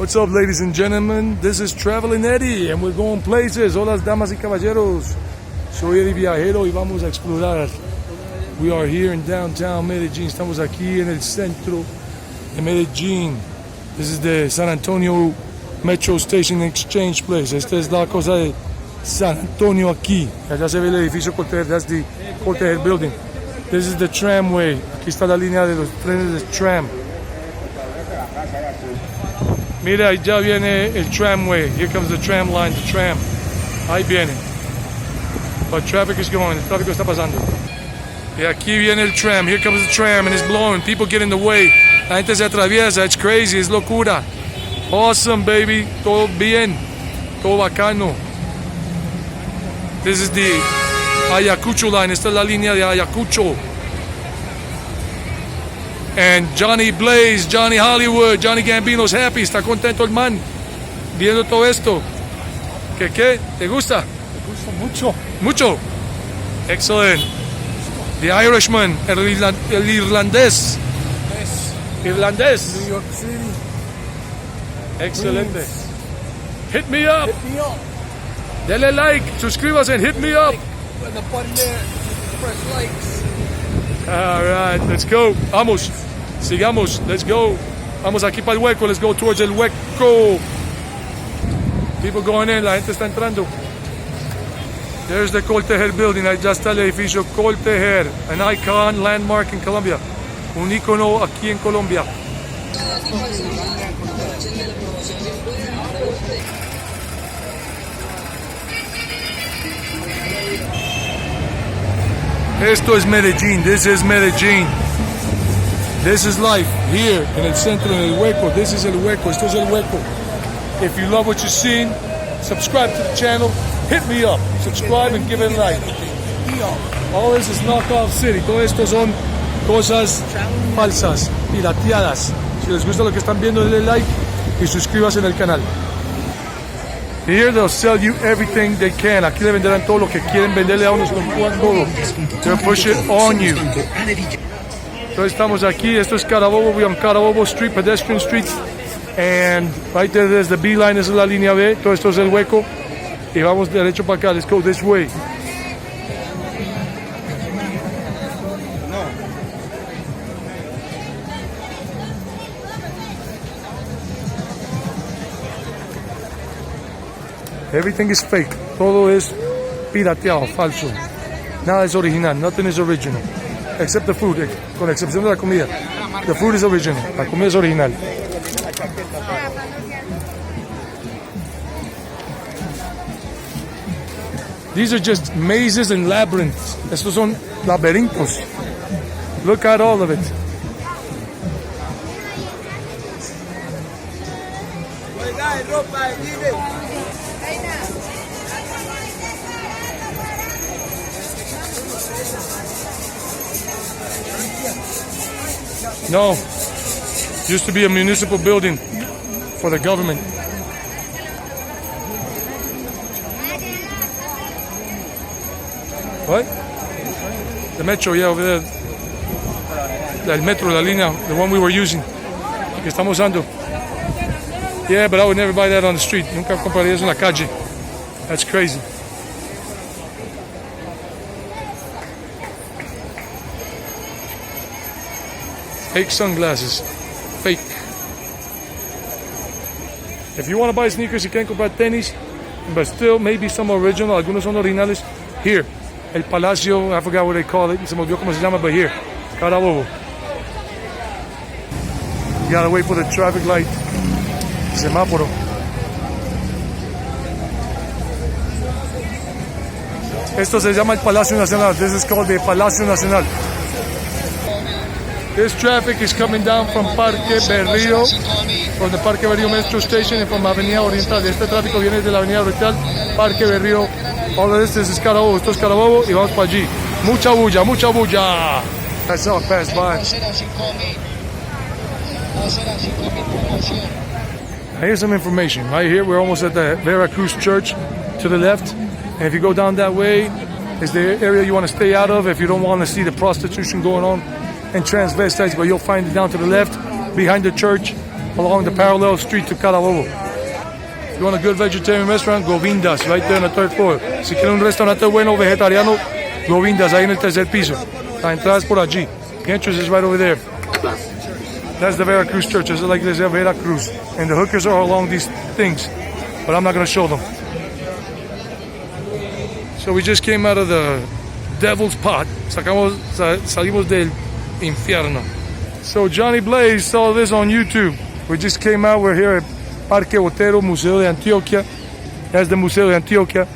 What's up, ladies and gentlemen? This is Traveling Eddie, and we're going places. Hola, damas y caballeros. Soy Eddie Viajero y vamos a explorar. We are here in Downtown Medellin. Estamos aquí en el centro de Medellín. This is the San Antonio Metro Station Exchange Place. Esta es la cosa de San Antonio aquí. Allá se ve el edificio Coltejer. That's the Coltejer building. This is the tramway. Aquí está la línea de los trenes de tram. Mira, ya viene el tramway. Here comes the tram line, the tram. Ahí viene. But traffic is going. El tráfico está pasando. Y aquí viene el tram. Here comes the tram and it's blowing. People get in the way. La gente se atraviesa. It's crazy. Es locura. Awesome, baby. Todo bien. Todo bacano. This is the Ayacucho line. Esta es la línea de Ayacucho. And Johnny Blaze, Johnny Hollywood, Johnny Gambino's happy. Está contento el man viendo todo esto. ¿Qué? ¿Te gusta? Me gusta mucho. Mucho. Excellent. The Irishman, el irlandés. Irlandés. New York City. Excelente. Hit me up. Hit me up. Dele like, suscríbase and hit me up. And the button there. Press likes. All right, let's go. Vamos. Sigamos. Let's go. Vamos aquí para el hueco. Let's go towards el hueco. People going in. La gente está entrando. There's the Coltejer building. Ahí ya está el edificio Coltejer. An icon, landmark in Colombia. Un ícono aquí en Colombia. Esto es Medellín. This is Medellín. This is life here en el centro, en el hueco. This is el hueco. Esto es el hueco. If you love what you're seeing, subscribe to the channel. Hit me up. Subscribe and give it a like. All this is knockoff city. Todo esto son cosas falsas, pirateadas. Si les gusta lo que están viendo, denle like y suscríbanse en el canal. Here they'll sell you everything they can. Aquí le venderán todo lo que quieren venderle a uno. Todo. They'll push it on you. Entonces estamos aquí. Esto es Carabobo. We're on Carabobo Street, pedestrian street. And right there, there's the B line. Esa es la línea B. Todo esto es el hueco. Y vamos derecho para acá. Let's go this way. Everything is fake. Todo es pirateado, falso. Nada es original. Nothing is original. Except the food. Con excepción de la comida. The food is original. La comida es original. These are just mazes and labyrinths. Estos son laberintos. Look at all of it. No, used to be a municipal building for the government. What? The metro, yeah, over there. El metro, la línea, the one we were using. Que estamos usando. Yeah, but I would never buy that on the street. Nunca compraría eso en la calle. That's crazy. Fake sunglasses. Fake. If you want to buy sneakers, you can't comprar tenis, but still maybe some original. Algunos son originales. Here, El Palacio, I forgot what they call it. Se me olvidó cómo se llama, but here, Carabobo. You gotta wait for the traffic light. Semáforo. Esto se llama el Palacio Nacional. This is called the Palacio Nacional. This traffic is coming down from Parque Berrío, from the Parque Berrío Metro Station and from Avenida Oriental. Este tráfico viene de la Avenida Oriental, Parque Berrío. All of this is Carabobo. Esto es Carabobo y vamos para allí. Mucha bulla, mucha bulla. That's all passed by. Here's some information. Right here, we're almost at the Veracruz Church to the left. And if you go down that way, is the area you want to stay out of if you don't want to see the prostitution going on and transvestites, but you'll find it down to the left behind the church along the parallel street to Carabobo. If you want a good vegetarian restaurant, Govindas, right there on the third floor. Si quieren un restaurante bueno vegetariano, Govindas, ahí en el tercer piso. La entrada es por allí. The entrance is right over there. That's the Veracruz church. It's like this Veracruz. And the hookers are along these things. But I'm not going to show them. So we just came out of the devil's pot. Salimos del infierno. So Johnny Blaze saw this on YouTube. We just came out. We're here at Parque Botero, Museo de Antioquia. That's the Museo de Antioquia.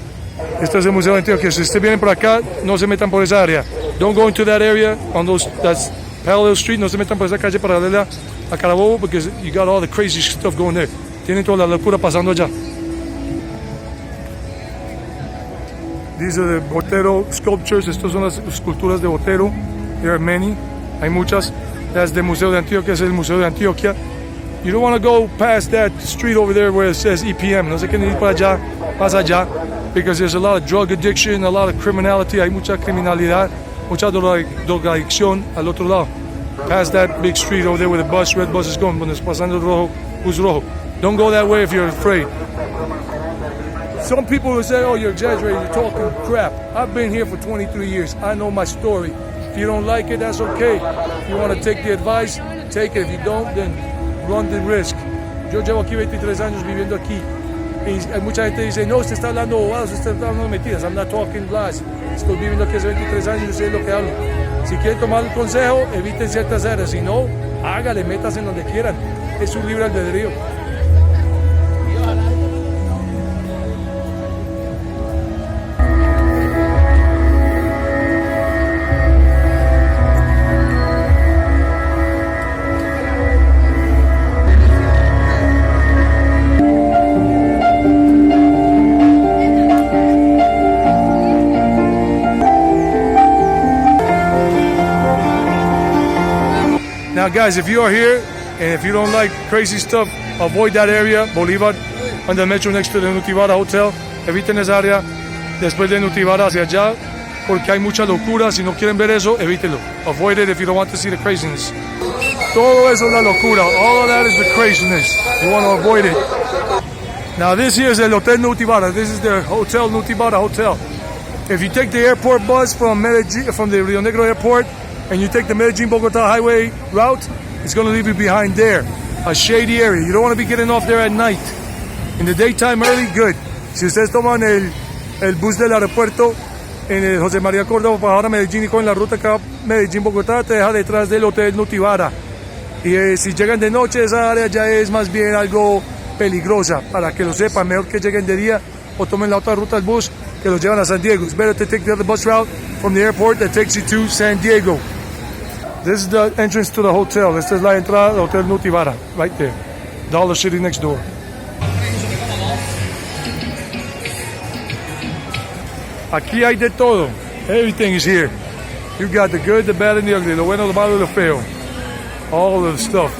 Este es el Museo de Antioquia. Si ustedes vienen por acá, no se metan por esa área. Don't go into that area on that's parallel street. No se metan por esa calle paralela a Carabobo because you got all the crazy stuff going there. Tienen toda la locura pasando allá. These are the Botero sculptures. Estas son las esculturas de Botero. There are many. Hay muchas. That's the Museo de Antioquia. Es el Museo de Antioquia. You don't want to go past that street over there where it says EPM. No se quieren ir para allá, más allá, because there's a lot of drug addiction, a lot of criminality. Hay mucha criminalidad, mucha drogadicción al otro lado. Past that big street over there where the red bus is going. Cuando es pasando el rojo, who's rojo. Don't go that way if you're afraid. Some people will say, oh, you're exaggerating, you're talking crap. I've been here for 23 years. I know my story. If you don't like it, that's okay. If you want to take the advice, take it. If you don't, then run the risk. Yo llevo aquí 23 años viviendo aquí. Y hay mucha gente que dice, no, usted está hablando bobadas, usted está hablando mentiras. I'm not talking lies. Estoy viviendo aquí hace 23 años y sé lo que hablo. Si quieren tomar el consejo, eviten ciertas áreas. Si no, hágale, métase en donde quieran. Es su libre albedrío. Now guys, if you are here and if you don't like crazy stuff, avoid that area. Bolívar, on the metro next to the Nutivara Hotel. Eviten esa área después de Nutivara hacia allá porque hay mucha locura. Si no quieren ver eso, evítenlo. Avoid it if you don't want to see the craziness. Todo eso es la locura. All of that is the craziness. You want to avoid it. Now this here is el Hotel Nutivara. This is the Hotel Nutivara Hotel. If you take the airport bus from Medellín, from the Rio Negro airport, and you take the Medellin-Bogota highway route, it's going to leave you behind there. A shady area. You don't want to be getting off there at night. In the daytime early, good. Si ustedes toman el bus del aeropuerto en el José María Córdoba para ahora Medellín y con la ruta acá Medellín-Bogotá, te deja detrás del Hotel Nutivara. Y si llegan de noche, esa área ya es más bien algo peligrosa. Para que lo sepan, mejor que lleguen de día o tomen la otra ruta del bus que los llevan a San Diego. It's better to take the other bus route from the airport that takes you to San Diego. This is the entrance to the hotel. Esta es la entrada del Hotel Nutivara, right there. Dollar City next door. Aquí hay de todo. Everything is here. You got the good, the bad, and the ugly. Lo bueno, lo malo, lo feo. All of the stuff.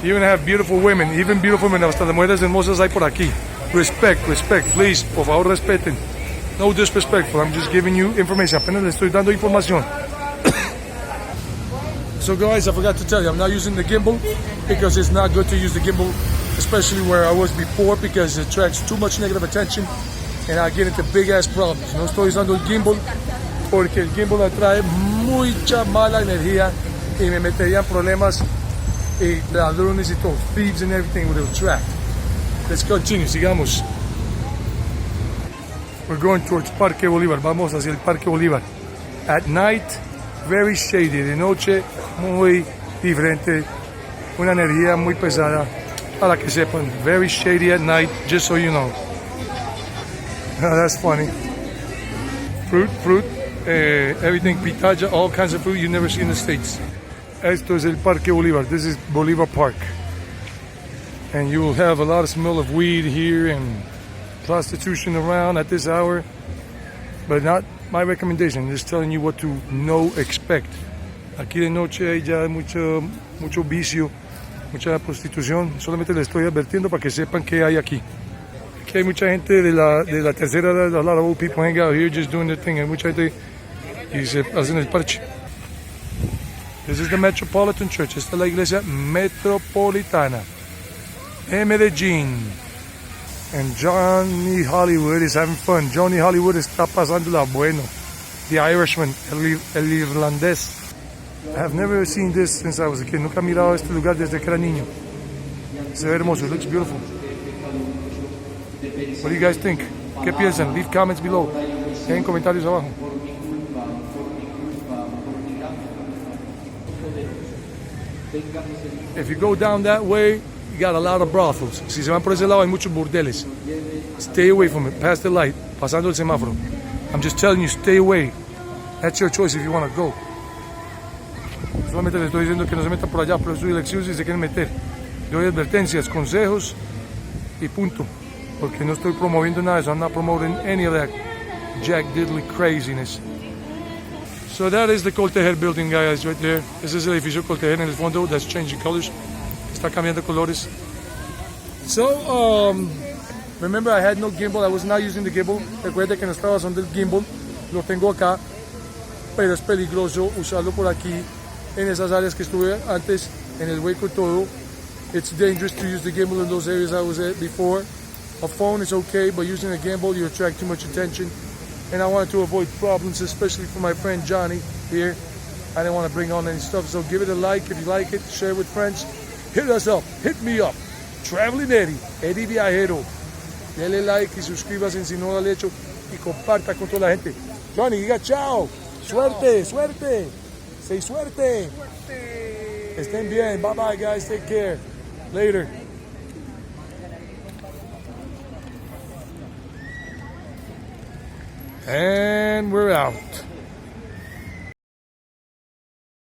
You even have beautiful women. Even beautiful women. Hasta las mujeres hermosas hay por aquí. Respect, please. Por favor, respeten. No disrespectful. I'm just giving you information. Apenas le estoy dando información. So guys, I forgot to tell you, I'm not using the gimbal because it's not good to use the gimbal, especially where I was before, because it attracts too much negative attention and I get into big ass problems. No estoy usando el gimbal porque el gimbal atrae mucha mala energía y me metería en problemas y ladrones y todo, thieves and everything would attract. Let's continue, sigamos. We're going towards Parque Bolívar. Vamos hacia el Parque Bolívar. At night, very shady. De noche, muy diferente. Una energía muy pesada. Para que sepan, very shady at night, just so you know. That's funny. Fruit, everything, pitaya, all kinds of fruit you never see in the States. Esto es el Parque Bolívar. This is Bolívar Park. And you will have a lot of smell of weed here and prostitution around at this hour, but not my recommendation. Just telling you what to know, expect. Aquí de noche hay ya mucho vicio, mucha prostitución. Solamente les estoy advirtiendo para que sepan qué hay aquí. Aquí hay mucha gente de la tercera edad. A lot of old people hang out here just doing their thing. Hay mucha gente y se hacen el parche. This is the Metropolitan Church. Esta es la iglesia metropolitana. in Medellín. And Johnny Hollywood is having fun. Johnny Hollywood está pasándola bueno. The Irishman, el irlandés. I have never seen this since I was a kid. Nunca he mirado este lugar desde que era niño. Se ve hermoso. It looks beautiful. What do you guys think? ¿Qué piensan? Leave comments below. Dejen comentarios abajo. If you go down that way, you got a lot of brothels. Si se van por ese lado, hay muchos burdeles. Stay away from it. Pass the light. Pasando el semáforo. I'm just telling you, stay away. That's your choice if you want to go. Solamente les estoy diciendo que no se metan por allá, pero es su elección si se quieren meter. Yo doy advertencias, consejos y punto. Porque no estoy promoviendo nada de eso. I'm not promoting any of that jack diddly craziness. So that is the Coltejer building, guys, right there. Ese es el edificio Coltejer en el fondo that's changing colors. Está cambiando colores. So, remember I had no gimbal. I was not using the gimbal. Recuerda que no estaba usando el gimbal. Lo tengo acá. Pero es peligroso usarlo por aquí en esas áreas que estuve antes, en el hueco y todo. It's dangerous to use the gimbal in those areas I was at before. A phone is okay, but using a gimbal, you attract too much attention. And I wanted to avoid problems, especially for my friend Johnny here. I didn't want to bring on any stuff, so give it a like if you like it, share it with friends. Hit us up, hit me up. Traveling Eddie Viajero. Dele like y suscríbase si no lo han hecho y comparta con toda la gente. Johnny, diga chao. Suerte, suerte. Say suerte. Estén bien. Bye bye, guys. Take care. Later. And we're out.